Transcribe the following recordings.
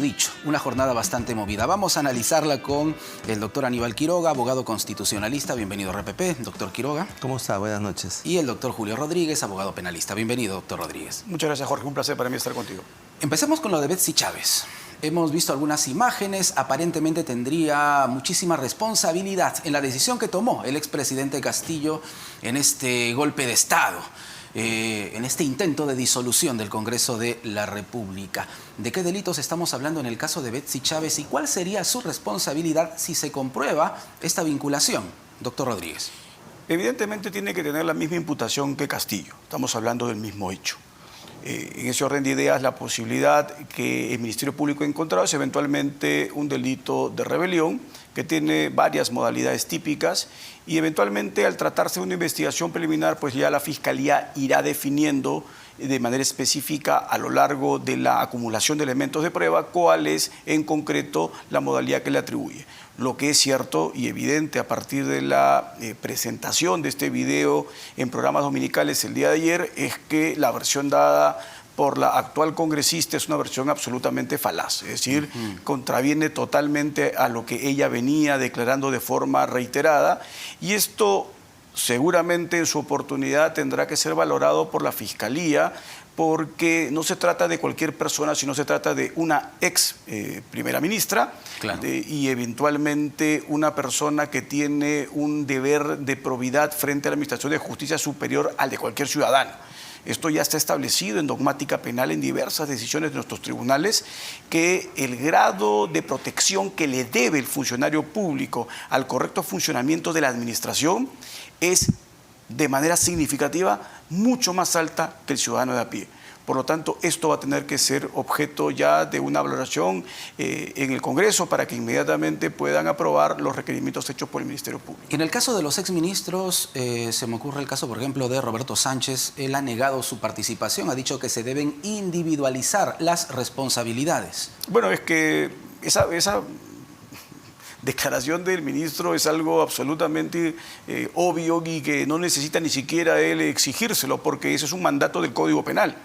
lo dicho, una jornada bastante movida. Vamos a analizarla con el doctor Aníbal Quiroga, abogado constitucionalista. Bienvenido, RPP, doctor Quiroga. ¿Cómo está? Buenas noches. Y el doctor Julio Rodríguez, abogado penalista. Bienvenido, doctor Rodríguez. Muchas gracias, Jorge. Un placer para mí estar contigo. Empecemos con lo de Betsy Chávez. Hemos visto algunas imágenes. Aparentemente tendría muchísima responsabilidad en la decisión que tomó el expresidente Castillo en este golpe de Estado, en este intento de disolución del Congreso de la República. ¿De qué delitos estamos hablando en el caso de Betsy Chávez y cuál sería su responsabilidad si se comprueba esta vinculación? Doctor Rodríguez. Evidentemente tiene que tener la misma imputación que Castillo. Estamos hablando del mismo hecho. En ese orden de ideas, la posibilidad que el Ministerio Público ha encontrado es eventualmente un delito de rebelión que tiene varias modalidades típicas y eventualmente al tratarse de una investigación preliminar, pues ya la Fiscalía irá definiendo de manera específica a lo largo de la acumulación de elementos de prueba cuál es en concreto la modalidad que le atribuye. Lo que es cierto y evidente a partir de la presentación de este video en programas dominicales el día de ayer es que la versión dada por la actual congresista es una versión absolutamente falaz, es decir, contraviene totalmente a lo que ella venía declarando de forma reiterada y esto seguramente en su oportunidad tendrá que ser valorado por la Fiscalía porque no se trata de cualquier persona, sino se trata de una ex primera ministra, claro, y eventualmente una persona que tiene un deber de probidad frente a la Administración de Justicia superior al de cualquier ciudadano. Esto ya está establecido en dogmática penal en diversas decisiones de nuestros tribunales, que el grado de protección que le debe el funcionario público al correcto funcionamiento de la administración es de manera significativa mucho más alta que el ciudadano de a pie. Por lo tanto, esto va a tener que ser objeto ya de una valoración en el Congreso para que inmediatamente puedan aprobar los requerimientos hechos por el Ministerio Público. En el caso de los exministros, se me ocurre el caso, por ejemplo, de Roberto Sánchez. Él ha negado su participación, ha dicho que se deben individualizar las responsabilidades. Bueno, es que esa declaración del ministro es algo absolutamente obvio y que no necesita ni siquiera él exigírselo porque ese es un mandato del Código Penal.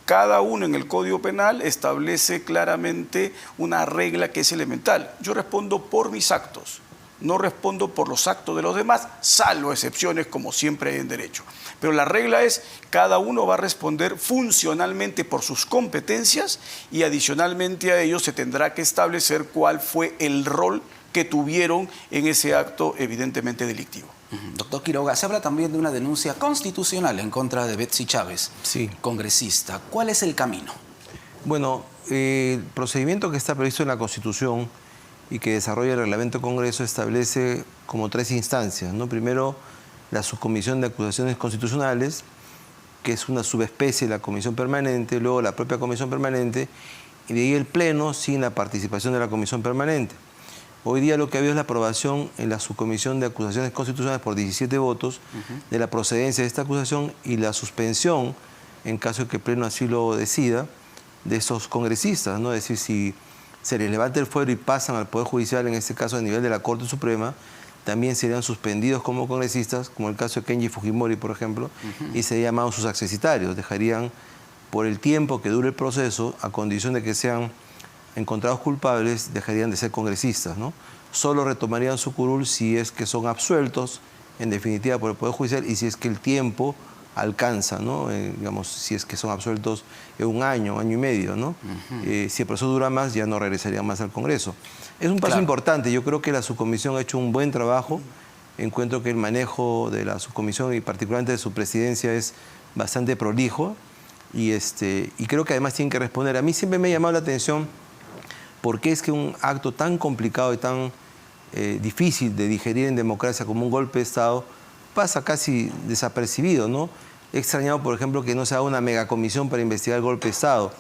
Cada uno en el Código Penal establece claramente una regla que es elemental. Yo respondo por mis actos, no respondo por los actos de los demás, salvo excepciones como siempre hay en derecho. Pero la regla es, cada uno va a responder funcionalmente por sus competencias y adicionalmente a ello se tendrá que establecer cuál fue el rol que tuvieron en ese acto evidentemente delictivo. Doctor Quiroga, se habla también de una denuncia constitucional en contra de Betsy Chávez, sí, congresista. ¿Cuál es el camino? Bueno, el procedimiento que está previsto en la Constitución y que desarrolla el Reglamento del Congreso establece como 3 instancias, ¿no? Primero, la Subcomisión de Acusaciones Constitucionales, que es una subespecie de la Comisión Permanente, luego la propia Comisión Permanente y de ahí el Pleno sin la participación de la Comisión Permanente. Hoy día lo que ha habido es la aprobación en la Subcomisión de Acusaciones Constitucionales por 17 votos de la procedencia de esta acusación y la suspensión, en caso de que el Pleno así lo decida, de esos congresistas, ¿no? Es decir, si se les levanta el fuero y pasan al Poder Judicial, en este caso a nivel de la Corte Suprema, también serían suspendidos como congresistas, como el caso de Kenji Fujimori, por ejemplo, y serían llamados sus accesitarios. Dejarían por el tiempo que dure el proceso, a condición de que sean encontrados culpables, dejarían de ser congresistas, ¿no? Solo retomarían su curul si es que son absueltos, en definitiva, por el Poder Judicial y si es que el tiempo alcanza, ¿no? Digamos, si es que son absueltos en un año y medio, ¿no? Si el proceso dura más, ya no regresarían más al Congreso. Es un paso importante. Yo creo que la subcomisión ha hecho un buen trabajo. Encuentro que el manejo de la subcomisión y particularmente de su presidencia es bastante prolijo y creo que además tienen que responder. A mí siempre me ha llamado la atención porque es que un acto tan complicado y tan difícil de digerir en democracia como un golpe de Estado pasa casi desapercibido, ¿no? He extrañado, por ejemplo, que no se haga una megacomisión para investigar el golpe de Estado.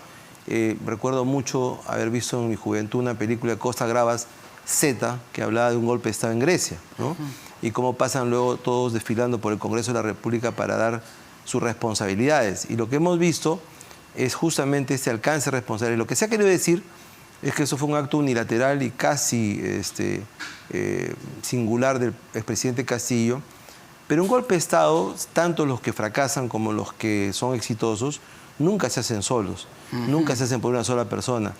Recuerdo mucho haber visto en mi juventud una película de Costa Gravas, Z, que hablaba de un golpe de Estado en Grecia, ¿no? Y cómo pasan luego todos desfilando por el Congreso de la República para dar sus responsabilidades. Y lo que hemos visto es justamente este alcance de responsabilidad. Lo que se ha querido decir es que eso fue un acto unilateral y casi singular del expresidente Castillo. Pero un golpe de Estado, tanto los que fracasan como los que son exitosos, nunca se hacen solos, nunca se hacen por una sola persona.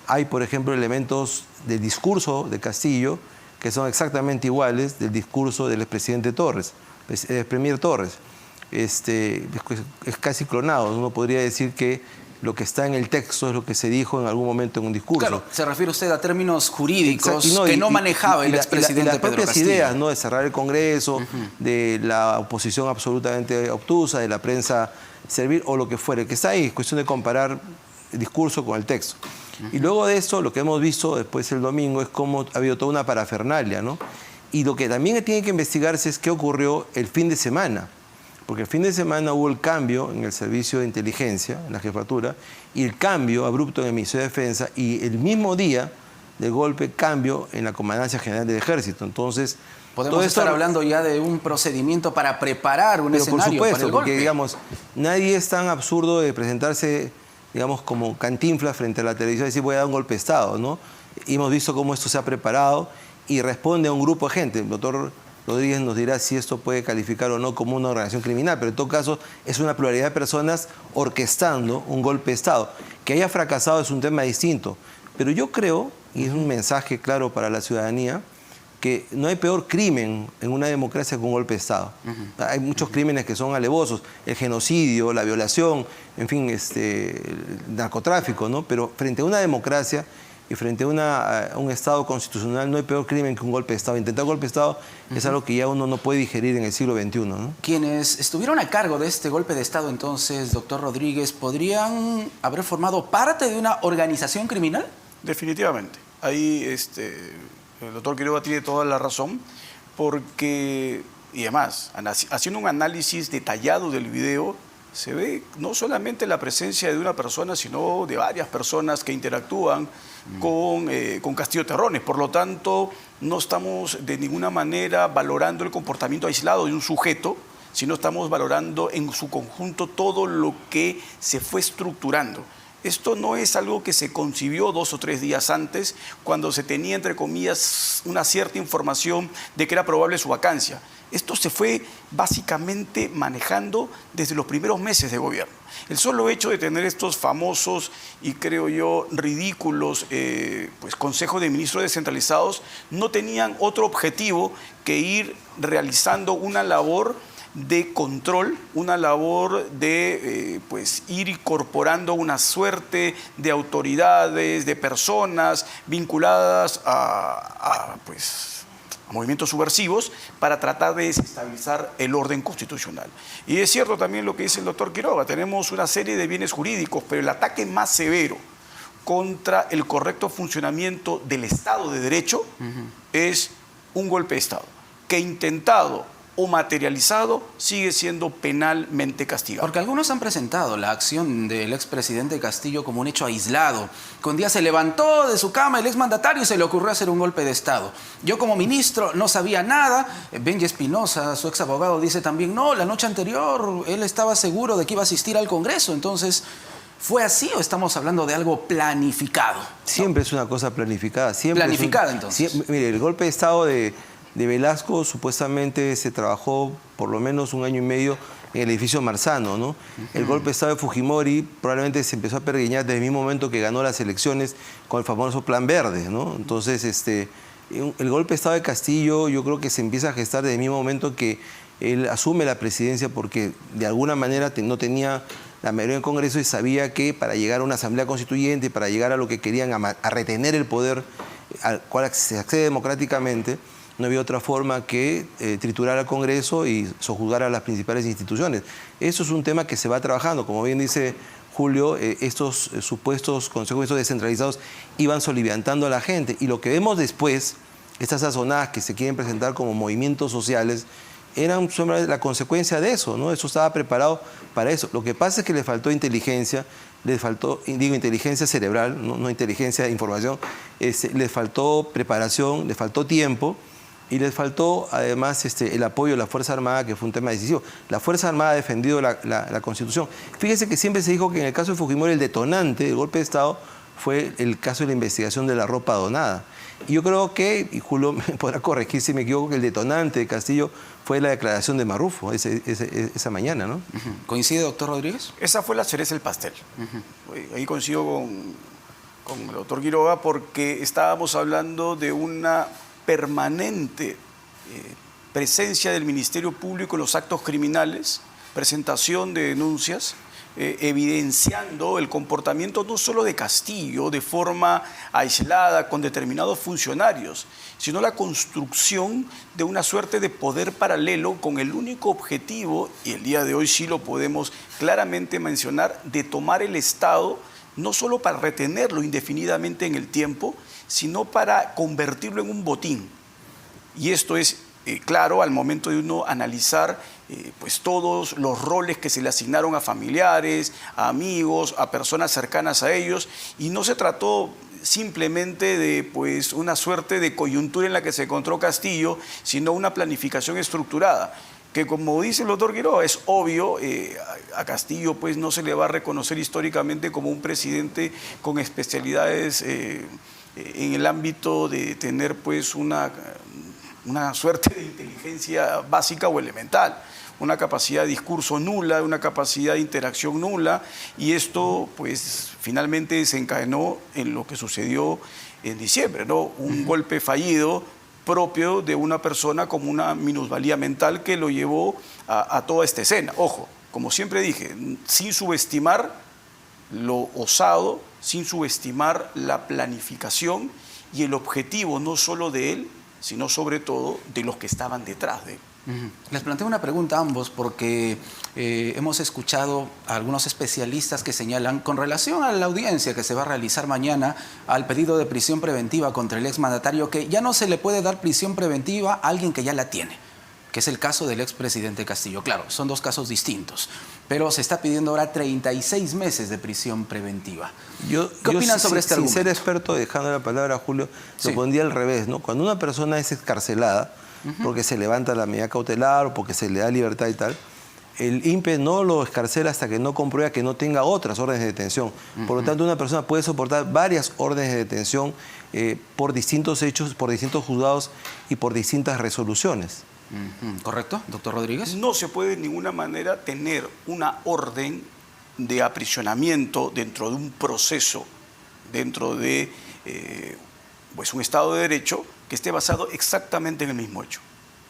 hay, por ejemplo, elementos del discurso de Castillo que son exactamente iguales del discurso del expresidente Torres, premier Torres. Es casi clonado. Uno podría decir que lo que está en el texto es lo que se dijo en algún momento en un discurso. Claro, se refiere usted a términos jurídicos que no manejaba el expresidente Pedro Castillo. Las propias ideas, ¿no?, de cerrar el Congreso, de la oposición absolutamente obtusa, de la prensa servir o lo que fuere, que está ahí, es cuestión de comparar el discurso con el texto. Y luego de eso, lo que hemos visto después el domingo es cómo ha habido toda una parafernalia, ¿no? Y lo que también tiene que investigarse es qué ocurrió el fin de semana. Porque el fin de semana hubo el cambio en el servicio de inteligencia, en la jefatura, y el cambio abrupto en el Ministerio de Defensa, y el mismo día del golpe, cambio en la Comandancia General del Ejército. Entonces, podemos estar hablando ya de un procedimiento para preparar un escenario por supuesto, para el golpe. Porque, digamos, nadie es tan absurdo de presentarse, digamos, como Cantinflas frente a la televisión y decir voy a dar un golpe de Estado, ¿no? Y hemos visto cómo esto se ha preparado y responde a un grupo de gente. El doctor Rodríguez nos dirá si esto puede calificar o no como una organización criminal, pero en todo caso es una pluralidad de personas orquestando un golpe de Estado. Que haya fracasado es un tema distinto, pero yo creo, y es un mensaje claro para la ciudadanía, que no hay peor crimen en una democracia que un golpe de Estado. Hay muchos crímenes que son alevosos, el genocidio, la violación, en fin, el narcotráfico, ¿no? Pero frente a una democracia y frente a un Estado constitucional no hay peor crimen que un golpe de Estado. Intentar golpe de Estado es algo que ya uno no puede digerir en el siglo XXI, ¿no? Quienes estuvieron a cargo de este golpe de Estado entonces, doctor Rodríguez, ¿podrían haber formado parte de una organización criminal? Definitivamente. Ahí el doctor Quiroga tiene toda la razón, porque, y además, haciendo un análisis detallado del video, se ve no solamente la presencia de una persona, sino de varias personas que interactúan con Castillo Terrones. Por lo tanto, no estamos de ninguna manera valorando el comportamiento aislado de un sujeto, sino estamos valorando en su conjunto todo lo que se fue estructurando. Esto no es algo que se concibió 2 o 3 días antes, cuando se tenía, entre comillas, una cierta información de que era probable su vacancia. Esto se fue básicamente manejando desde los primeros meses de gobierno. El solo hecho de tener estos famosos y, creo yo, ridículos consejos de ministros descentralizados no tenían otro objetivo que ir realizando una labor de control, una labor de ir incorporando una suerte de autoridades, de personas vinculadas a movimientos subversivos para tratar de desestabilizar el orden constitucional. Y es cierto también lo que dice el doctor Quiroga, tenemos una serie de bienes jurídicos, pero el ataque más severo contra el correcto funcionamiento del Estado de Derecho es un golpe de Estado, que intentado o materializado sigue siendo penalmente castigado. Porque algunos han presentado la acción del expresidente Castillo como un hecho aislado, que un día se levantó de su cama el exmandatario y se le ocurrió hacer un golpe de Estado. Yo como ministro no sabía nada. Benji Espinosa, su ex abogado, dice también, no, la noche anterior él estaba seguro de que iba a asistir al Congreso. Entonces, ¿fue así o estamos hablando de algo planificado? Siempre es una cosa planificada. Planificada, entonces. Mire, el golpe de Estado de Velasco supuestamente se trabajó por lo menos 1 año y medio en el edificio Marzano, ¿no? El golpe de Estado de Fujimori probablemente se empezó a pergueñar desde el mismo momento que ganó las elecciones con el famoso Plan Verde, ¿no? Entonces, el golpe de Estado de Castillo yo creo que se empieza a gestar desde el mismo momento que él asume la presidencia, porque de alguna manera no tenía la mayoría en el Congreso y sabía que para llegar a una asamblea constituyente, para llegar a lo que querían, a retener el poder al cual se accede democráticamente, no había otra forma que triturar al Congreso y sojuzgar a las principales instituciones. Eso es un tema que se va trabajando. Como bien dice Julio, estos supuestos consejos descentralizados iban soliviantando a la gente. Y lo que vemos después, estas sazonadas que se quieren presentar como movimientos sociales, eran la consecuencia de eso, ¿no? Eso estaba preparado para eso. Lo que pasa es que le faltó inteligencia, inteligencia cerebral, no inteligencia de información, les faltó preparación, les faltó tiempo. Y les faltó, además, el apoyo de la Fuerza Armada, que fue un tema decisivo. La Fuerza Armada ha defendido la Constitución. Fíjese que siempre se dijo que en el caso de Fujimori el detonante del golpe de Estado fue el caso de la investigación de la ropa donada. Y yo creo que, y Julio me podrá corregir si me equivoco, que el detonante de Castillo fue la declaración de Marrufo esa mañana, ¿no? ¿Coincide, doctor Rodríguez? Esa fue la cereza del pastel. Ahí coincido con el doctor Quiroga porque estábamos hablando de una permanente presencia del Ministerio Público en los actos criminales, presentación de denuncias, evidenciando el comportamiento no solo de Castillo de forma aislada con determinados funcionarios, sino la construcción de una suerte de poder paralelo con el único objetivo, y el día de hoy sí lo podemos claramente mencionar, de tomar el Estado no solo para retenerlo indefinidamente en el tiempo, sino para convertirlo en un botín. Y esto es claro al momento de uno analizar pues todos los roles que se le asignaron a familiares, a amigos, a personas cercanas a ellos, y no se trató simplemente de pues una suerte de coyuntura en la que se encontró Castillo, sino una planificación estructurada, que como dice el doctor Quiroga, es obvio, a Castillo pues no se le va a reconocer históricamente como un presidente con especialidades en el ámbito de tener pues una suerte de inteligencia básica o elemental, una capacidad de discurso nula, una capacidad de interacción nula, y esto pues finalmente desencadenó en lo que sucedió en diciembre, ¿no? Un golpe fallido propio de una persona con una minusvalía mental que lo llevó a toda esta escena. Ojo, como siempre dije, sin subestimar lo osado, sin subestimar la planificación y el objetivo no solo de él, sino sobre todo de los que estaban detrás de él. Les planteo una pregunta a ambos porque hemos escuchado a algunos especialistas que señalan con relación a la audiencia que se va a realizar mañana al pedido de prisión preventiva contra el exmandatario que ya no se le puede dar prisión preventiva a alguien que ya la tiene, que es el caso del expresidente Castillo. Claro, son dos casos distintos, pero se está pidiendo ahora 36 meses de prisión preventiva. ¿Qué opinan sobre este argumento? Sin ser experto, dejando la palabra a Julio, lo pondría al revés, ¿no? Cuando una persona es excarcelada, porque se levanta la medida cautelar o porque se le da libertad y tal, el INPE no lo excarcela hasta que no comprueba que no tenga otras órdenes de detención. Por lo tanto, una persona puede soportar varias órdenes de detención por distintos hechos, por distintos juzgados y por distintas resoluciones. ¿Correcto, doctor Rodríguez? No se puede de ninguna manera tener una orden de aprisionamiento dentro de un proceso, dentro de pues un Estado de Derecho que esté basado exactamente en el mismo hecho.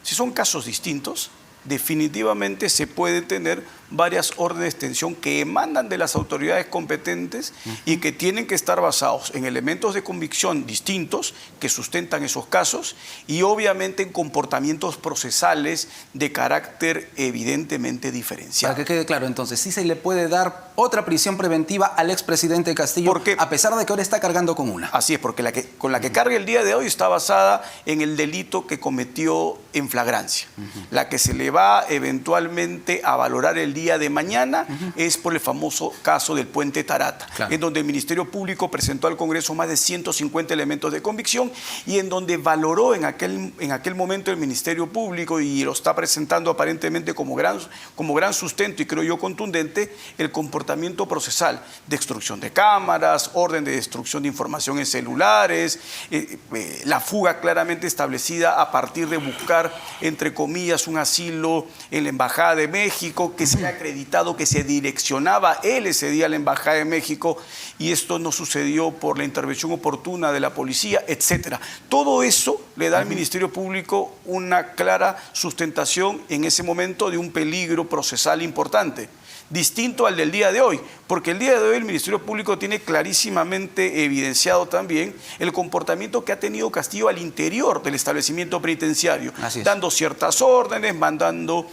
Si son casos distintos, definitivamente se puede tener varias órdenes de detención que emanan de las autoridades competentes y que tienen que estar basados en elementos de convicción distintos que sustentan esos casos y obviamente en comportamientos procesales de carácter evidentemente diferenciado. Para que quede claro, entonces, sí se le puede dar otra prisión preventiva al expresidente Castillo, a pesar de que ahora está cargando con una. Así es, porque con la que carga el día de hoy está basada en el delito que cometió en flagrancia. La que se le va eventualmente a valorar el día de mañana es por el famoso caso del Puente Tarata, en donde el Ministerio Público presentó al Congreso más de 150 elementos de convicción y en donde valoró en aquel momento el Ministerio Público, y lo está presentando aparentemente como gran sustento y creo yo contundente, el comportamiento procesal de extracción de cámaras, orden de destrucción de información en celulares, la fuga claramente establecida a partir de buscar, entre comillas, un asilo en la Embajada de México, que se ha acreditado que se direccionaba él ese día a la Embajada de México y esto no sucedió por la intervención oportuna de la policía, etcétera. Todo eso le da al Ministerio Público una clara sustentación en ese momento de un peligro procesal importante, distinto al del día de hoy, porque el día de hoy el Ministerio Público tiene clarísimamente evidenciado también el comportamiento que ha tenido Castillo al interior del establecimiento penitenciario, dando ciertas órdenes, mandando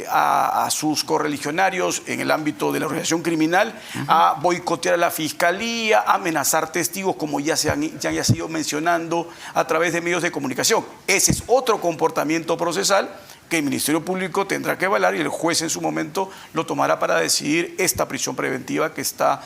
a sus correligionarios en el ámbito de la organización criminal a boicotear a la Fiscalía, a amenazar testigos, como ya se ha sido mencionando a través de medios de comunicación. Ese es otro comportamiento procesal que el Ministerio Público tendrá que evaluar y el juez en su momento lo tomará para decidir esta prisión preventiva que está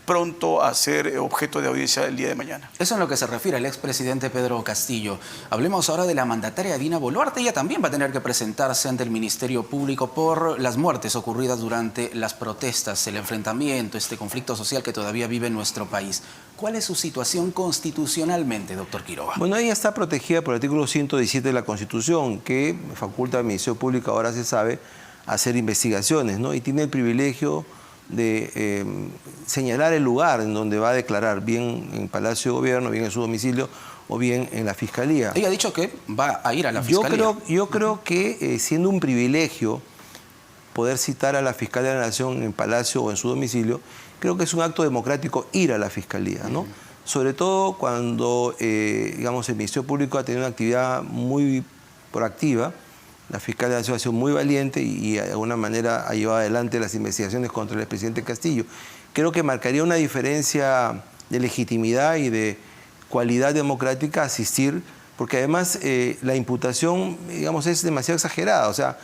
pronto a ser objeto de audiencia el día de mañana. Eso en lo que se refiere al expresidente Pedro Castillo. Hablemos ahora de la mandataria Dina Boluarte. Ella también va a tener que presentarse ante el Ministerio Público por las muertes ocurridas durante las protestas, el enfrentamiento, este conflicto social que todavía vive en nuestro país. ¿Cuál es su situación constitucionalmente, doctor Quiroga? Bueno, ella está protegida por el artículo 117 de la Constitución, que faculta al Ministerio Público, ahora se sabe, hacer investigaciones, ¿no? Y tiene el privilegio señalar el lugar en donde va a declarar, bien en Palacio de Gobierno, bien en su domicilio o bien en la Fiscalía. Ella ha dicho que va a ir a la Fiscalía. Yo creo que siendo un privilegio poder citar a la Fiscalía de la Nación en Palacio o en su domicilio, creo que es un acto democrático ir a la Fiscalía, ¿no? Sobre todo cuando, digamos, el Ministerio Público ha tenido una actividad muy proactiva. La Fiscalía de la Nación ha sido muy valiente y de alguna manera ha llevado adelante las investigaciones contra el expresidente Castillo. Creo que marcaría una diferencia de legitimidad y de cualidad democrática asistir, porque además la imputación, digamos, es demasiado exagerada. O sea,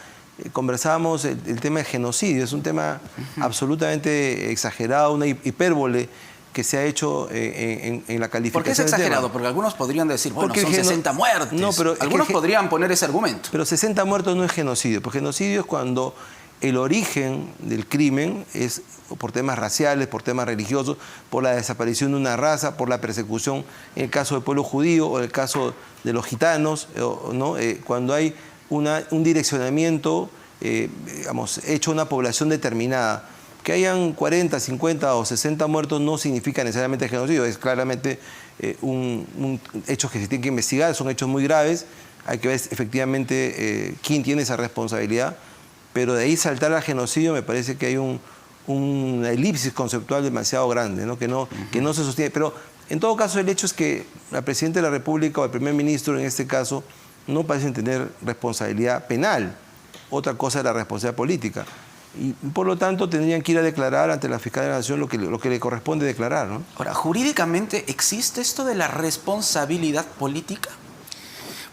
conversábamos el tema de genocidio, es un tema absolutamente exagerado, una hipérbole que se ha hecho en la calificación. ¿Por qué es exagerado? Porque algunos podrían decir, bueno, son 60 muertes. No, pero algunos podrían poner ese argumento. Pero 60 muertos no es genocidio, porque genocidio es cuando el origen del crimen es por temas raciales, por temas religiosos, por la desaparición de una raza, por la persecución en el caso del pueblo judío o en el caso de los gitanos, ¿no? Cuando hay un direccionamiento, digamos, hecho a una población determinada. Que hayan 40, 50 o 60 muertos no significa necesariamente genocidio, es claramente hechos que se tienen que investigar, son hechos muy graves, hay que ver efectivamente quién tiene esa responsabilidad, pero de ahí saltar al genocidio me parece que hay una elipsis conceptual demasiado grande, ¿no? Que no se sostiene. Pero en todo caso el hecho es que la Presidenta de la República o el Primer Ministro en este caso no parecen tener responsabilidad penal, otra cosa es la responsabilidad política. Y por lo tanto tendrían que ir a declarar ante la Fiscalía de la Nación lo que le corresponde declarar, ¿no? Ahora, ¿jurídicamente existe esto de la responsabilidad política?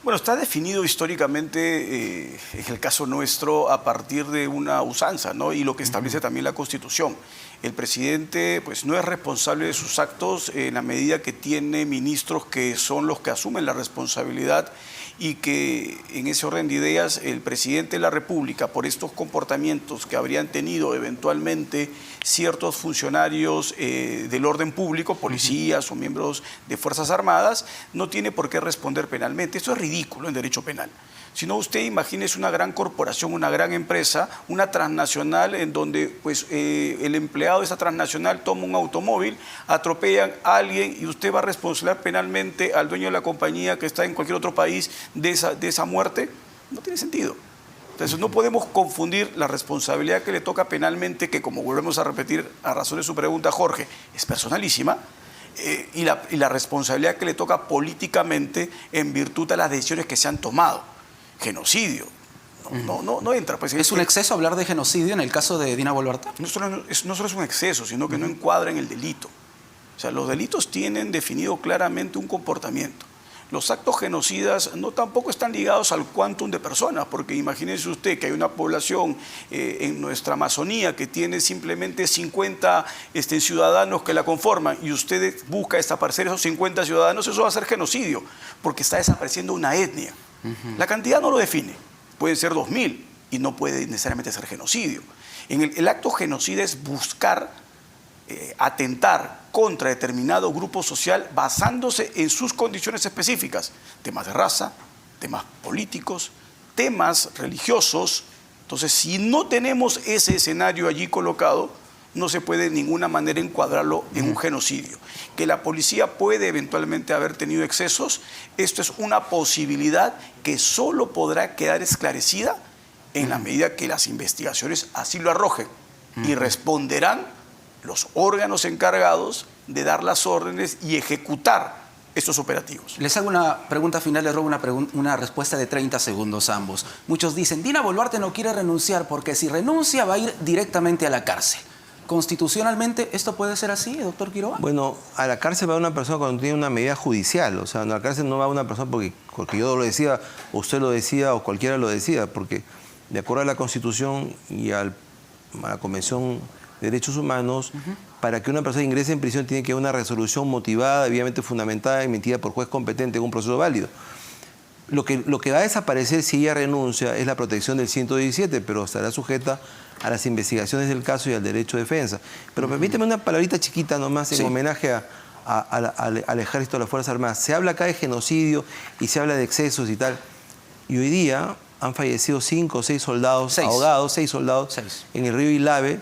Bueno, está definido históricamente, en el caso nuestro, a partir de una usanza, ¿no? Y lo que establece también la Constitución. El presidente pues, no es responsable de sus actos en la medida que tiene ministros que son los que asumen la responsabilidad y que en ese orden de ideas el presidente de la República, por estos comportamientos que habrían tenido eventualmente ciertos funcionarios del orden público, policías o miembros de Fuerzas Armadas, no tiene por qué responder penalmente. Esto es ridículo en derecho penal. Si no, usted imagínese una gran corporación, una gran empresa, una transnacional en donde pues, el empleado de esa transnacional toma un automóvil, atropellan a alguien y usted va a responsabilizar penalmente al dueño de la compañía que está en cualquier otro país de esa muerte. No tiene sentido. Entonces no podemos confundir la responsabilidad que le toca penalmente, que como volvemos a repetir a razón de su pregunta, Jorge, es personalísima, y la responsabilidad que le toca políticamente en virtud de las decisiones que se han tomado. Genocidio. No entra. Pues, ¿Es un exceso hablar de genocidio en el caso de Dina Boluarte? No solo es un exceso, sino que no encuadra en el delito. O sea, los delitos tienen definido claramente un comportamiento. Los actos genocidas tampoco están ligados al quantum de personas, porque imagínese usted que hay una población en nuestra Amazonía que tiene simplemente 50 ciudadanos que la conforman y usted busca desaparecer esos 50 ciudadanos, eso va a ser genocidio, porque está desapareciendo una etnia. La cantidad no lo define, pueden ser 2000 y no puede necesariamente ser genocidio. El acto genocida es buscar atentar contra determinado grupo social basándose en sus condiciones específicas, temas de raza, temas políticos, temas religiosos. Entonces, si no tenemos ese escenario allí colocado, no se puede de ninguna manera encuadrarlo en un genocidio. Que la policía puede eventualmente haber tenido excesos, esto es una posibilidad que solo podrá quedar esclarecida en la medida que las investigaciones así lo arrojen y responderán los órganos encargados de dar las órdenes y ejecutar estos operativos. Les hago una pregunta final, les robo una respuesta de 30 segundos a ambos. Muchos dicen, Dina Boluarte no quiere renunciar porque si renuncia va a ir directamente a la cárcel. ¿Constitucionalmente esto puede ser así, doctor Quiroga? Bueno, a la cárcel va una persona cuando tiene una medida judicial. O sea, a la cárcel no va una persona porque yo lo decía, o usted lo decía, o cualquiera lo decía, porque de acuerdo a la Constitución y a la Convención de Derechos Humanos, para que una persona ingrese en prisión tiene que haber una resolución motivada, debidamente fundamentada y emitida por juez competente en un proceso válido. Lo que va a desaparecer si ella renuncia es la protección del 117, pero estará sujeta a las investigaciones del caso y al derecho de defensa. Pero permíteme una palabrita chiquita nomás en homenaje al Ejército de las Fuerzas Armadas. Se habla acá de genocidio y se habla de excesos y tal. Y hoy día han fallecido 5 o 6 soldados ahogados, 6 soldados en el río Ilave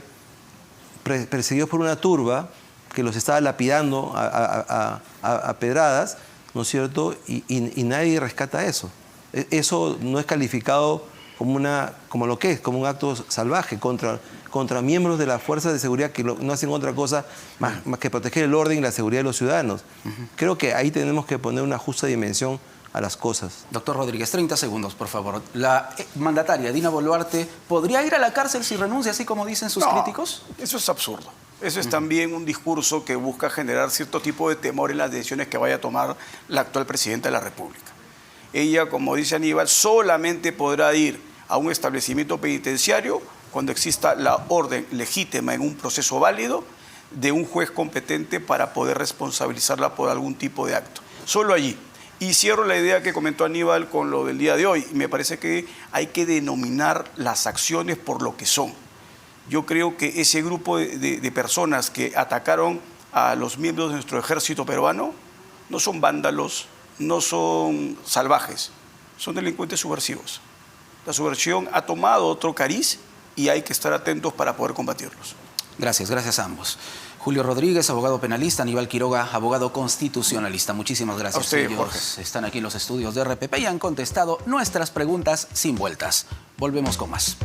perseguidos por una turba que los estaba lapidando a pedradas, ¿no es cierto? Y nadie rescata eso. Eso no es calificado como lo que es, como un acto salvaje contra miembros de las fuerzas de seguridad que no hacen otra cosa más que proteger el orden y la seguridad de los ciudadanos. Creo que ahí tenemos que poner una justa dimensión a las cosas. Doctor Rodríguez, 30 segundos, por favor. La mandataria Dina Boluarte podría ir a la cárcel si renuncia, así como dicen sus críticos. Eso es absurdo. Eso es también un discurso que busca generar cierto tipo de temor en las decisiones que vaya a tomar la actual presidenta de la República. Ella, como dice Aníbal, solamente podrá ir a un establecimiento penitenciario cuando exista la orden legítima en un proceso válido de un juez competente para poder responsabilizarla por algún tipo de acto. Solo allí. Y cierro la idea que comentó Aníbal con lo del día de hoy. Me parece que hay que denominar las acciones por lo que son. Yo creo que ese grupo de personas que atacaron a los miembros de nuestro ejército peruano no son vándalos, no son salvajes, son delincuentes subversivos. La subversión ha tomado otro cariz y hay que estar atentos para poder combatirlos. Gracias a ambos. Julio Rodríguez, abogado penalista, Aníbal Quiroga, abogado constitucionalista. Muchísimas gracias. A usted, Ellos Jorge. están aquí en los estudios de RPP y han contestado nuestras preguntas sin vueltas. Volvemos con más.